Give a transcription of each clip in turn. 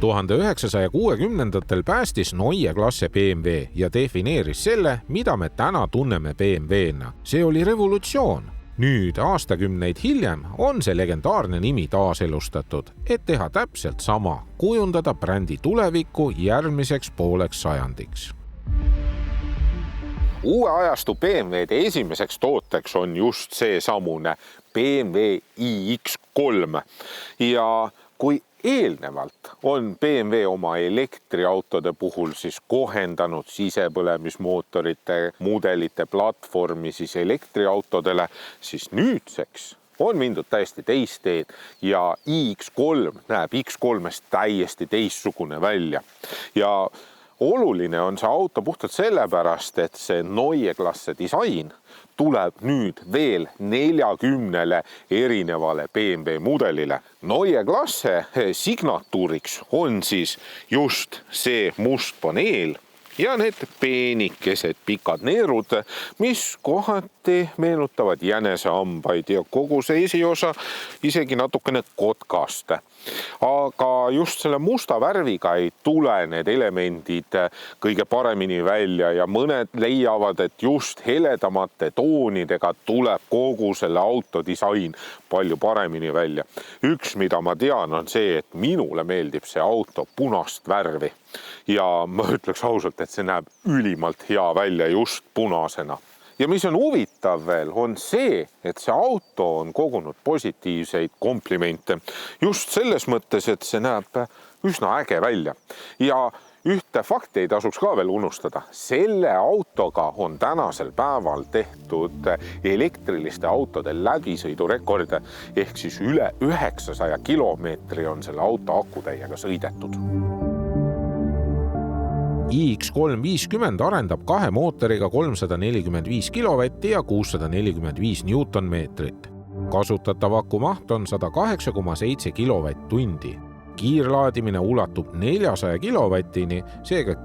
1960-ndatel päästis Neue Klasse BMW ja defineeris selle, mida me täna tunneme BMW-na. See oli revolutsioon. Nüüd, aastakümneid hiljem, on see legendaarne nimi taaselustatud, et teha täpselt sama, kujundada brändi tulevikku järgmiseks pooleks sajandiks. Uue ajastu BMW-de esimeseks tooteks on just see samune BMW iX3 ja kui eelnevalt on BMW oma elektriautode puhul siis kohendanud sisepõlemismootorite mudelite platvormi siis elektriautodele, siis nüüdseks on mindud täiesti teist teed ja iX3 näeb X3-st täiesti teistsugune välja. Ja oluline on see auto puhtalt sellepärast, et see Neue Klasse disain tuleb nüüd veel 40 erinevale BMW mudelile. Neue Klasse signatuuriks on siis just see must paneel ja need peenikesed pikad neerud, mis kohati meenutavad jänesehambaid ja kogu see esiosa isegi natukene kotkast. Aga just selle musta värviga ei tule need elemendid kõige paremini välja ja mõned leiavad, et just heledamate toonidega tuleb kogu selle auto disain palju paremini välja. Üks, mida ma tean, on see, et minule meeldib see auto punast värvi ja ma ütleks ausalt, et see näeb ülimalt hea välja just punasena. Ja mis on huvitav veel, on see, et see auto on kogunud positiivseid komplimente. Just selles mõttes, et see näeb üsna äge välja. Ja ühte fakti ei tasuks ka veel unustada. Selle autoga on tänasel päeval tehtud elektriliste autode läbisõidurekorde, ehk siis üle 900 kilomeetri on selle auto akutäiega sõidetud. iX350 arendab kahe mootoriga 345 kilovatti ja 645 newtonmeetrit. Kasutatav akumaht on 108,7 kilovatt-tundi. Kiirlaadimine ulatub 400 kilovatini, seega 10–80%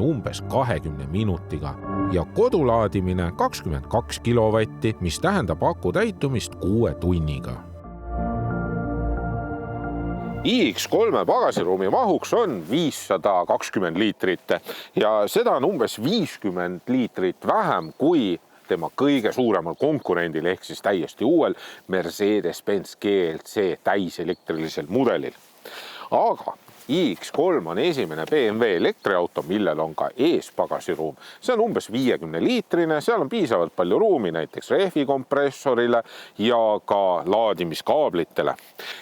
umbes 20 minutiga. Ja kodulaadimine 22 kilovatti, mis tähendab aku täitumist 6 tunniga. iX3 pagasiruumi mahuks on 520 liitrit ja seda on umbes 50 liitrit vähem kui tema kõige suuremal konkurendil ehk siis täiesti uuel Mercedes-Benz GLC täiselektrilisel mudelil. Aga iX3 on esimene BMW elektriauto, millel on ka eespagasiruum. See on umbes 50 liitrine, seal on piisavalt palju ruumi näiteks rehvikompressorile ja ka laadimiskaablitele.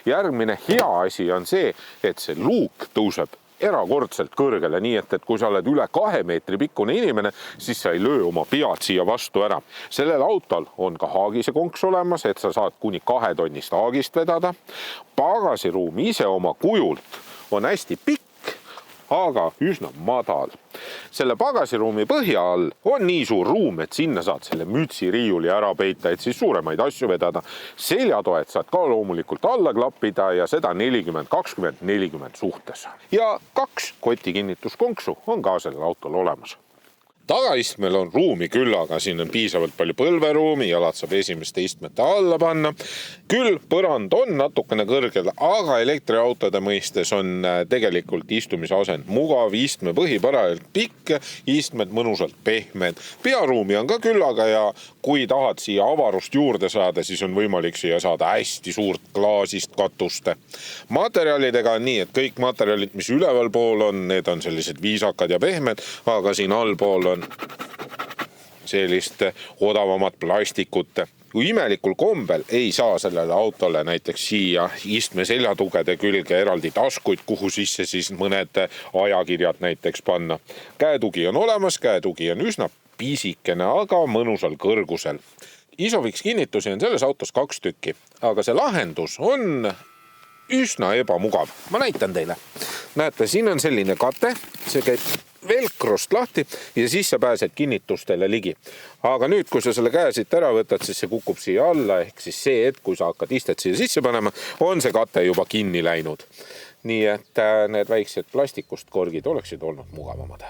Järgmine hea asi on see, et see luuk tõuseb erakordselt kõrgele, nii et kui sa oled üle 2 meetri pikkune inimene, siis sa ei löö oma pead siia vastu ära. Sellel autol on ka haagise konks olemas, et sa saad kuni 2 tonnist haagist vedada. Pagasiruum ise oma kujult on hästi pikk, aga üsna madal. Selle pagasiruumi põhja all on nii suur ruum, et sinna saad selle mütsiriiuli ära peita, et siis suuremaid asju vedada. Seljatoed saad ka loomulikult alla klappida ja seda 40-20-40 suhtes. Ja 2 kotikinnituskonksu on ka sellel autol olemas. Tagaistmel on ruumi küll, aga siin on piisavalt palju põlveruumi, jalad saab esimeste istmete alla panna. Küll põrand on natukene kõrgel, aga elektriautode mõistes on tegelikult istumisasend mugav, istme põhi parajalt pikk, istmed mõnusalt pehmed. Pearuumi on ka küllaga ja kui tahad siia avarust juurde saada, siis on võimalik siia saada hästi suurt klaasist katust. Materjalidega on nii, et kõik materjalid, mis üleval pool on, need on sellised viisakad ja pehmed, aga siin allpool on sellist odavamat plastikut. Kui imelikul kombel ei saa sellele autole näiteks siia istme seljatugede külge eraldi taskuid, kuhu sisse siis mõned ajakirjad näiteks panna. Käetugi on olemas, käetugi on üsna pisikene, aga mõnusal kõrgusel. Isofix kinnitusi on selles autos 2 tükki, aga see lahendus on üsna ebamugav. Ma näitan teile. Näete, siin on selline kate, see käib velkrost lahti ja siis sa pääsed kinnitustele ligi. Aga nüüd, kui sa selle käe siit ära võtad, siis see kukub siia alla, ehk siis see, et kui sa hakkad istet siia sisse panema, on see kate juba kinni läinud. Nii et need väiksed plastikust korgid oleksid olnud mugavamad.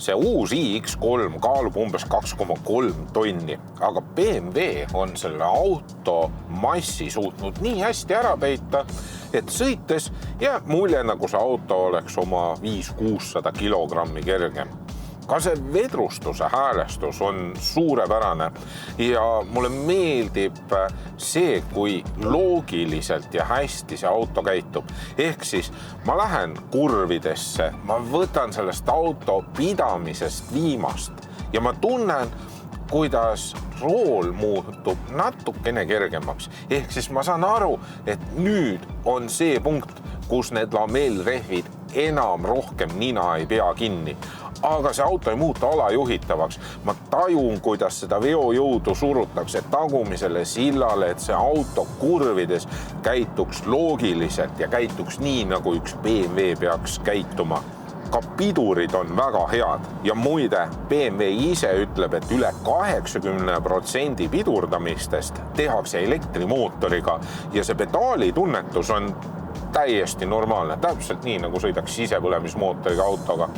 see uus iX3 kaalub umbes 2,3 tonni, aga BMW on selle auto massi suutnud nii hästi ära peita, et sõites jääb mulje, nagu see auto oleks oma 500-600 kilogrammi kergem. Ka see vedrustuse häälestus on suurepärane ja mulle meeldib see, kui loogiliselt ja hästi see auto käitub. Ehk siis ma lähen kurvidesse, ma võtan sellest auto pidamisest viimast ja ma tunnen, kuidas rool muutub natukene kergemaks. Ehk siis ma saan aru, et nüüd on see punkt, kus need lamellrehvid enam rohkem nina ei pea kinni. Aga see auto ei muuta alajuhitavaks. Ma tajun, kuidas seda veojõudu surutakse tagumisele sillale, et see auto kurvides käituks loogiliselt ja käituks nii, nagu üks BMW peaks käituma. Ka pidurid on väga head ja muide BMW ise ütleb, et üle 80% pidurdamistest tehakse elektrimootoriga ja see pedaali tunnetus on täiesti normaalne, täpselt nii, nagu sõidaks sisepõlemismootoriga autoga.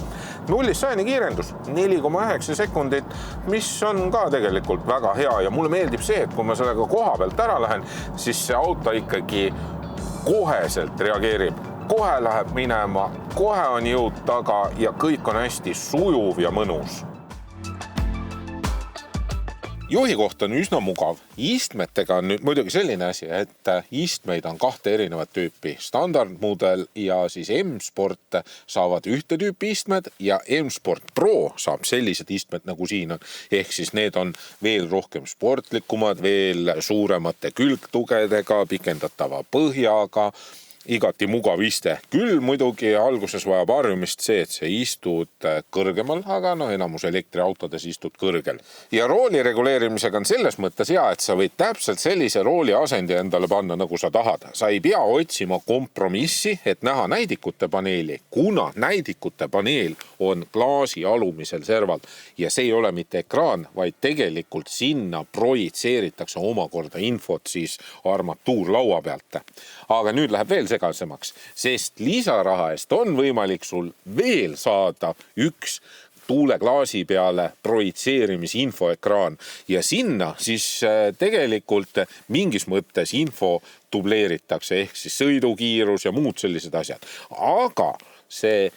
0-100 kiirendus 4,9 sekundit, mis on ka tegelikult väga hea ja mulle meeldib see, et kui ma sellega koha pealt ära lähen, siis see auto ikkagi koheselt reageerib. Kohe läheb minema, kohe on jõud taga ja kõik on hästi sujuv ja mõnus. Juhi koht on üsna mugav. Istmetega on nüüd muidugi selline asi, et istmeid on 2 erinevat tüüpi. Standardmudel ja siis M-Sport saavad ühte tüüpi istmed ja M-Sport Pro saab sellised istmed, nagu siin on. Ehk siis need on veel rohkem sportlikumad, veel suuremate külgtugedega, pikendatava põhjaga, igati mugav iste. Küll muidugi alguses vajab harjumist see, et see istud kõrgemal, aga enamus elektriautodes istud kõrgel. Ja rooli reguleerimisega on selles mõttes hea, et sa võid täpselt sellise rooli asendi endale panna, nagu sa tahad. Sa ei pea otsima kompromissi, et näha näidikute paneeli, kuna näidikute paneel on klaasi alumisel serval ja see ei ole mitte ekraan, vaid tegelikult sinna projitseeritakse omakorda infot siis armatuurlaua pealt. Aga nüüd läheb veel segasemaks, sest lisaraha eest on võimalik sul veel saada üks tuuleklaasi peale projitseerimisinfoekraan ja sinna siis tegelikult mingis mõttes info dubleeritakse ehk siis sõidukiirus ja muud sellised asjad. Aga see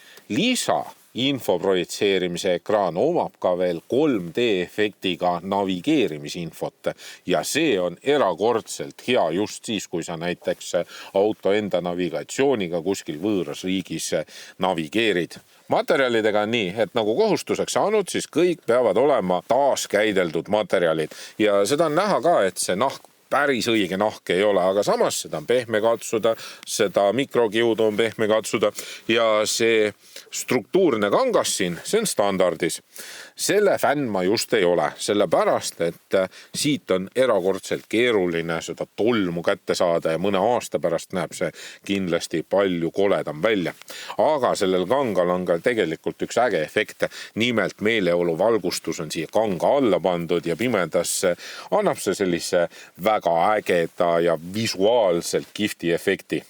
info projitseerimise ekraan omab ka veel 3D-efektiga navigeerimisinfot ja see on erakordselt hea just siis, kui sa näiteks auto enda navigatsiooniga kuskil võõras riigis navigeerid. Materjalidega on nii, et nagu kohustuseks saanud, siis kõik peavad olema taaskäideldud materjalid ja seda on näha ka, et see nahk päris õige nahk ei ole, aga samas seda on pehme katsuda, seda mikrokiudu on pehme katsuda ja see struktuurne kangas siin, see on standardis. Selle fänn ma just ei ole, sellepärast, et siit on erakordselt keeruline seda tolmu kätte saada ja mõne aasta pärast näeb see kindlasti palju koledam välja. Aga sellel kangal on ka tegelikult üks äge efekt, nimelt meeleolu valgustus on siia kanga alla pandud ja pimedas annab see sellise väga ägeda ja visuaalselt kihvti efekti.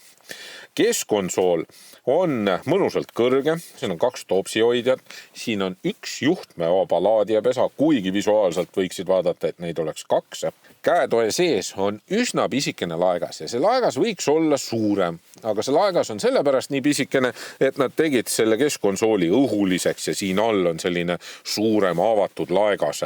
Keskkonsool on mõnusalt kõrge, siin on 2 topsihoidjat, siin on 1 juhtmevaba laadijapesa, kuigi visuaalselt võiksid vaadata, et neid oleks 2. Käetoe sees on üsna pisikene laegas ja see laegas võiks olla suurem, aga see laegas on sellepärast nii pisikene, et nad tegid selle keskkonsooli õhuliseks ja siin all on selline suurem avatud laegas.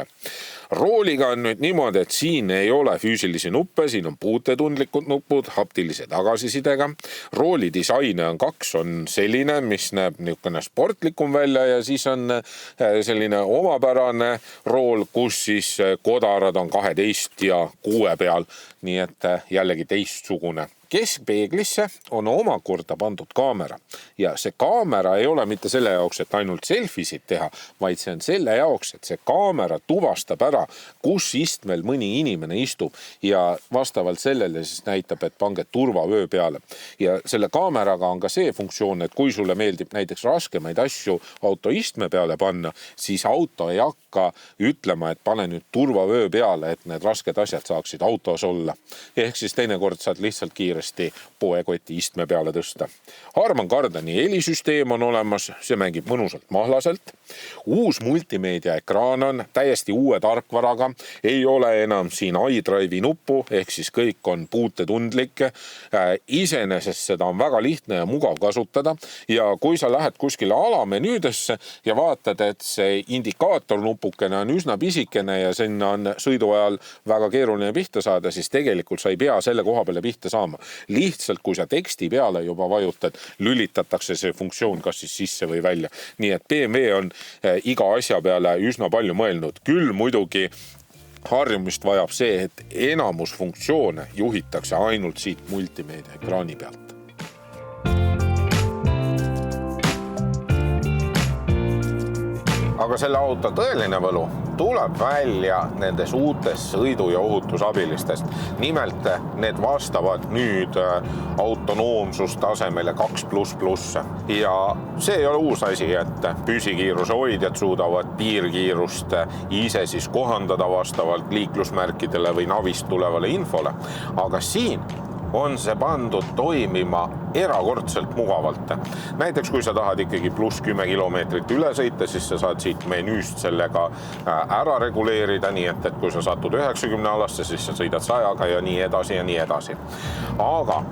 Rooliga on nüüd niimoodi, et siin ei ole füüsilisi nuppe, siin on puutetundlikud nupud, haptilise tagasisidega. Rooli disaine on 2, on selline, mis näeb niisugune sportlikum välja ja siis on selline omapärane rool, kus siis kodarad on 12 ja 6 peal, nii et jällegi teistsugune. Keskpeeglisse on omakorda pandud kaamera ja see kaamera ei ole mitte selle jaoks, et ainult selfisid teha, vaid see on selle jaoks, et see kaamera tuvastab ära, kus istmel mõni inimene istub ja vastavalt sellele siis näitab, et pange turvavöö peale. Ja selle kaameraga on ka see funktsioon, et kui sulle meeldib näiteks raskemaid asju auto istme peale panna, siis auto ei hakka ütlema, et pane nüüd turvavöö peale, et need rasked asjad saaksid autos olla. Ehk siis teinekord saad lihtsalt kiiresti kergesti poekoti istme peale tõsta. Harman Kardoni helisüsteem on olemas, see mängib mõnusalt mahlaselt. Uus multimeedia ekraan on täiesti uue tarkvaraga, ei ole enam siin iDrive'i nuppu, ehk siis kõik on puutetundlik. Iseenesest seda on väga lihtne ja mugav kasutada ja kui sa lähed kuskile alamenüüdesse ja vaatad, et see indikaatornupukene on üsna pisikene ja sinna on sõidu ajal väga keeruline pihta saada, siis tegelikult sa ei pea selle koha peale pihta saama. Lihtsalt, kui sa teksti peale juba vajutad, lülitatakse see funktsioon kas siis sisse või välja. Nii et BMW on iga asja peale üsna palju mõelnud. Küll muidugi harjumist vajab see, et enamus funktsioone juhitakse ainult siit multimeedia ekraani pealt. Aga selle auto tõeline võlu tuleb välja nendes uutes sõidu- ja ohutusabilistest. Nimelt need vastavad nüüd autonoomsustasemele 2++. Ja see ei ole uus asi, et püsikiiruse hoidjad suudavad piirkiirust ise siis kohandada vastavalt liiklusmärkidele või navist tulevale infole. Aga siin on see pandud toimima erakordselt mugavalt. Näiteks kui sa tahad ikkagi +10 kilomeetrit üle sõita, siis sa saad siit menüüst sellega ära reguleerida, nii et kui sa satud 90 alasse, siis sa sõidad 100-ga ja nii edasi ja nii edasi. Aga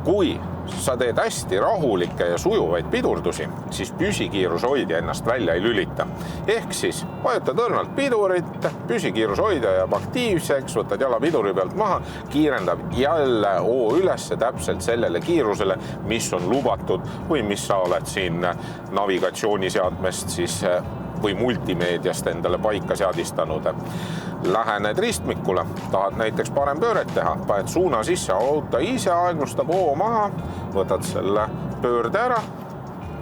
kui sa teed hästi rahulikke ja sujuvaid pidurdusi, siis püsikiiruse hoidja ennast välja ei lülita. Ehk siis vajutad õrnalt pidurit, püsikiiruse hoidja jääb aktiivseks, võtad jala piduri pealt maha, kiirendab jälle ülesse täpselt sellele kiirusele, mis on lubatud või mis sa oled siin navigatsiooniseadmest siis või multimeediast endale paika seadistanud. Lähened ristmikule, tahad näiteks parem pööret teha, paned suuna sisse, auto ise aeglustab maha, võtad selle pöörde ära,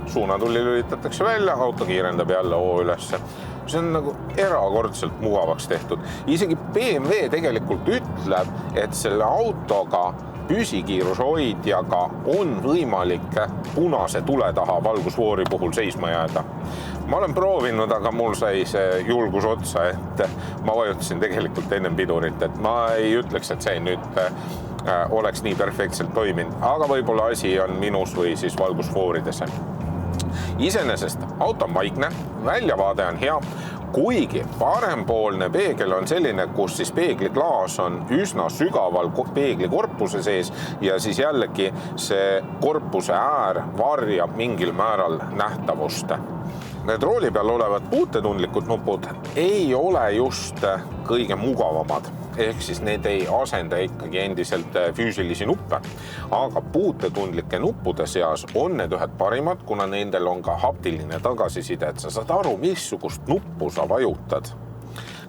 suunatulli lülitatakse välja, auto kiirendab jälle ülesse. See on nagu erakordselt mugavaks tehtud. Isegi BMW tegelikult ütleb, et selle autoga püsikiiruse hoidjaga on võimalik punase tule taha valgusfoori puhul seisma jääda. Ma olen proovinud, aga mul sai see julgus otsa, et ma vajutasin tegelikult ennem pidurit, et ma ei ütleks, et see nüüd oleks nii perfektselt toiminud, aga võib-olla asi on minus või siis valgusfoorides. Iseenesest auto on vaikne, väljavaade on hea, kuigi parempoolne peegel on selline, kus siis peegliklaas on üsna sügaval peegli korpuse sees ja siis jällegi see korpuse äär varjab mingil määral nähtavust. Need rooli peal olevad puutetundlikud nupud ei ole just kõige mugavamad, ehk siis need ei asenda ikkagi endiselt füüsilisi nuppe. Aga puutetundlike nuppude seas on need ühed parimad, kuna nendel on ka haptiline tagasiside, et sa saad aru, missugust nuppu sa vajutad.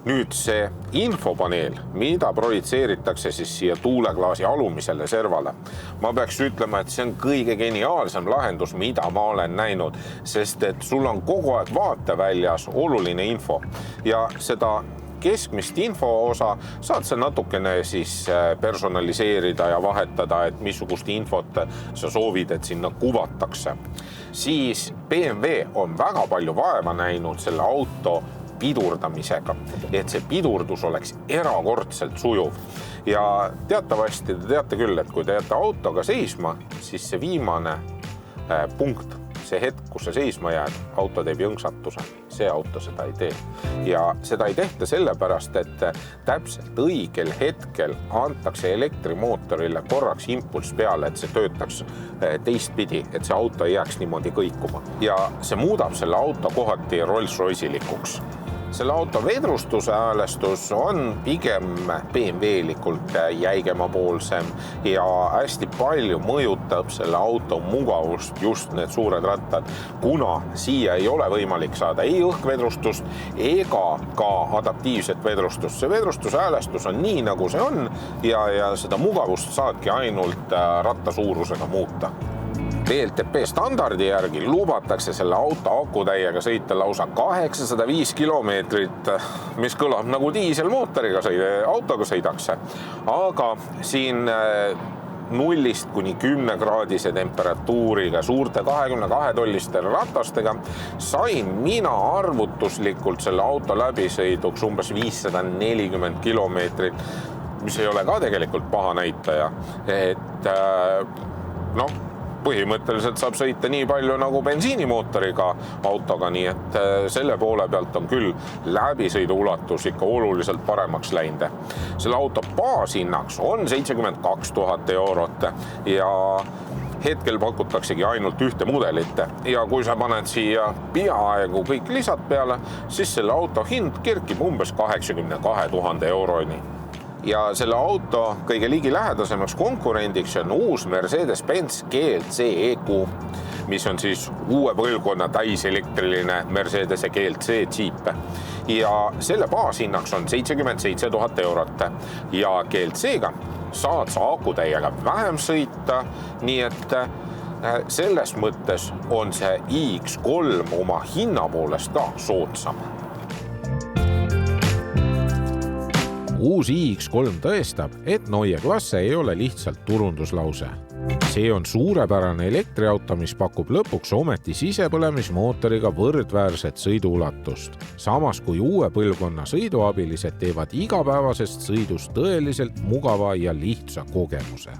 Nüüd see infopaneel, mida projitseeritakse siis siia tuuleklaasi alumisele servale. Ma peaks ütlema, et see on kõige geniaalsem lahendus, mida ma olen näinud, sest et sul on kogu aeg vaateväljas oluline info ja seda keskmist info osa saad sa natukene siis personaliseerida ja vahetada, et missugust infot sa soovid, et sinna kuvatakse. Siis BMW on väga palju vaeva näinud selle auto pidurdamisega, et see pidurdus oleks erakordselt sujuv. Ja teatavasti te teate küll, et kui te jääte autoga seisma, siis see viimane punkt, see hetk, kus sa seisma jääd, auto teeb jõnksatuse. See auto seda ei tee. Ja seda ei tehta sellepärast, et täpselt õigel hetkel antakse elektrimootorile korraks impulss peale, et see töötaks teistpidi, et see auto ei jääks niimoodi kõikuma. Ja see muudab selle auto kohati Rolls-Royce-likuks. Selle auto vedrustuse häälestus on pigem BMW-likult jäigemapoolsem ja hästi palju mõjutab selle auto mugavust just need suured rattad, kuna siia ei ole võimalik saada ei õhkvedrustust ega ka adaptiivset vedrustust. See vedrustuse häälestus on nii, nagu see on ja seda mugavust saadki ainult ratta suurusega muuta. VLTP standardi järgi lubatakse selle auto akutäiega sõita lausa 805 kilomeetrit, mis kõlab nagu diiselmootoriga autoga sõidakse. Aga siin 0 kuni 10 kraadise temperatuuriga suurte 22 tolliste ratastega sain mina arvutuslikult selle auto läbisõiduks umbes 540 kilomeetrit. mis ei ole ka tegelikult paha näitaja, et põhimõtteliselt saab sõita nii palju nagu bensiinimootoriga autoga, nii et selle poole pealt on küll läbisõidu ulatus ikka oluliselt paremaks läinud. Selle auto baashinnaks on 72 000 eurot ja hetkel pakutaksegi ainult ühte mudelit ja kui sa paned siia peaaegu kõik lisad peale, siis selle auto hind kerkib umbes 82 000 euroni. Ja selle auto kõige ligilähedasemaks konkurendiks on uus Mercedes-Benz GLC EQ, mis on siis uue põlvkonna täiselektriline Mercedese GLC Jeep. Ja selle baashinnaks on 77 000 eurot ja GLC-ga saad sa akutäiega vähem sõita, nii et selles mõttes on see iX3 oma hinna poolest ka soodsam. Uus iX3 tõestab, et Neue Klasse ei ole lihtsalt turunduslause. See on suurepärane elektriauto, mis pakub lõpuks ometi sisepõlemismootoriga võrdväärset sõiduulatust. Samas kui uue põlvkonna sõiduabilised teevad igapäevasest sõidust tõeliselt mugava ja lihtsa kogemuse.